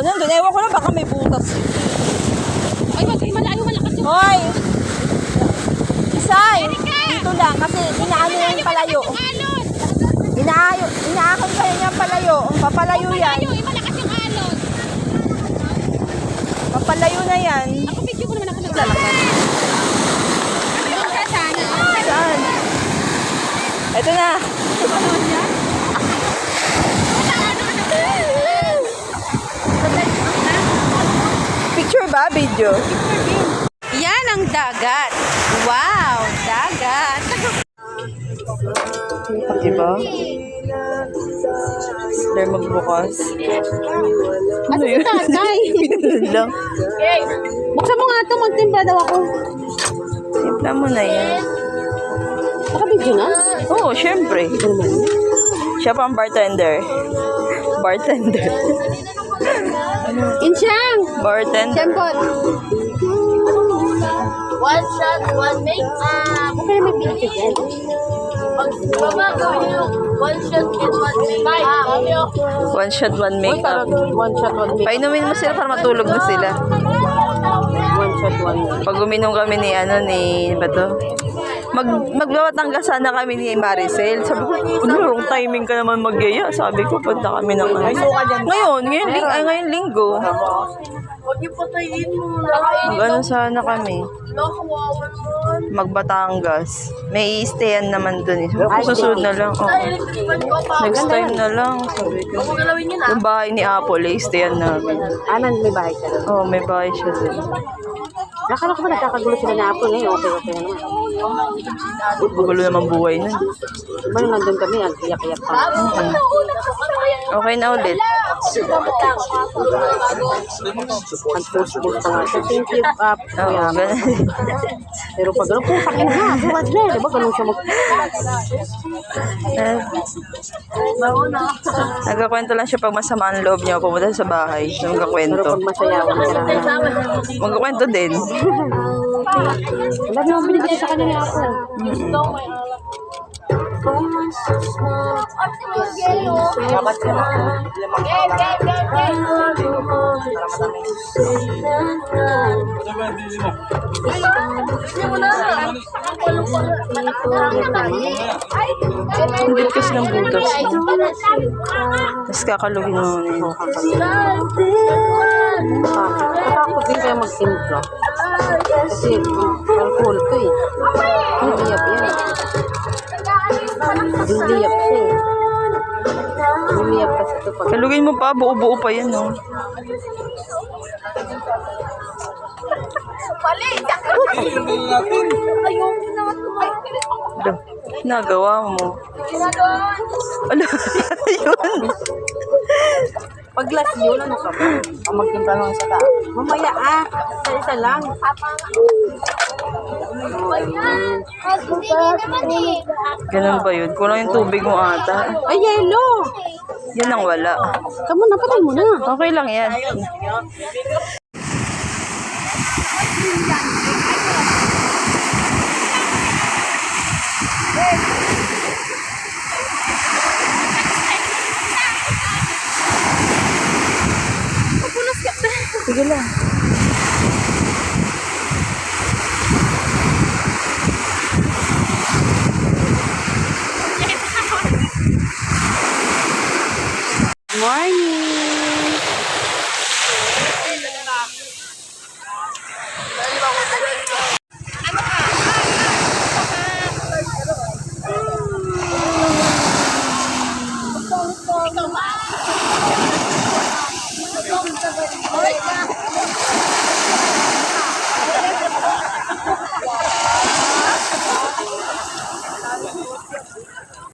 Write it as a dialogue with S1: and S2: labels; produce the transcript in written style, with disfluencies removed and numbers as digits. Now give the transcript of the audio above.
S1: nandun. Ewan ko na, baka may butas.
S2: Ay, malayo, malakas yung...
S1: Hoy! Isay! Dito lang, kasi inaano yung palayo.
S2: alon!
S1: Inaakon kayo niyang palayo. Papalayo yan.
S2: Malayo, malakas yung alon.
S1: Papalayo na yan.
S2: Ako, video ko naman ako naglalakad. Doon ka sana.
S1: Saan? Ito na. Picture ba? Video?
S2: Yan ang dagat. Wow, dagat.
S1: Diba? They're magbukas. Ano yun?
S2: Tatay.
S1: Pinunod lang.
S2: Buksan mo nga ito, magtimpla daw ako.
S1: Simpla mo na yan.
S2: Naka-video na?
S1: Oo, syempre. Siya pa ang bartender. Bartender.
S2: Insyang!
S1: Bartender.
S2: Siyempot.
S3: One shot, one make up.
S2: Okay na may video yan.
S3: Mama, gawin yung one shot and one make up.
S1: One shot, one makeup.
S2: One shot, one make.
S1: Painumin mo sila para matulog na sila.
S2: One shot, one make.
S1: Pag uminom kami ni ba to? Magbabangga sana kami ni Maricel. Sabi ko, wrong timing ka naman magyaya. Sabi ko, punta kami ng ngayong linggo.
S3: Huwag niyo patayin mo.
S1: Mag-ano sana kami. Magbatangas. May i-stayan naman dun eh. Susunod na lang. Oh. Next time na lang. Sabi ko.
S3: Huwag mo galawin yun ah.
S1: Yung bahay ni Apple, i-stayan namin.
S2: May bahay ka doon.
S1: Oh, may bahay siya dun.
S2: Nakala ko ba nagkakagulo sila na Apple ngayon? Okay na naman.
S1: Gugulo naman buhay nun.
S2: Diba nung nandun kami, iyak-iyak pa.
S1: Okay na ulit.
S2: Nag-post-post pa nga. So, thank you,
S1: Oo, ganun.
S2: Pero pag gano'n, pusak yun ha. Buwad na. Diba ganun siya
S1: Nagkakwento lang siya pag masama ang loob niya. Pumunta sa bahay.
S2: Pero
S1: Nagkakwento.
S2: pag masayawan,
S1: Magkakwento din.
S2: wala naman binibigay sa kanya ni Apple.
S1: Hindi kasi ng butas. Tapos kakalugin mo na yun.
S2: Natakot din kaya magtimpla. Kasi alcohol to eh. Liyap yan. Liyap siya eh. Liyap kasi ito pag...
S1: Kalugin mo pa, buo-buo pa yan, no? Ito, nagawa mo. Ala, yun.
S2: Pag last yun, ano ka ba? Ang magtimpla ng isa ka. Mamaya isa lang.
S1: Ganun ba yun? Kulang yung tubig mo ata.
S2: Ay, yellow!
S1: Yun ang wala.
S2: Kamu na, patay mo na.
S1: Okay lang yan. Sige lang.
S2: Morning!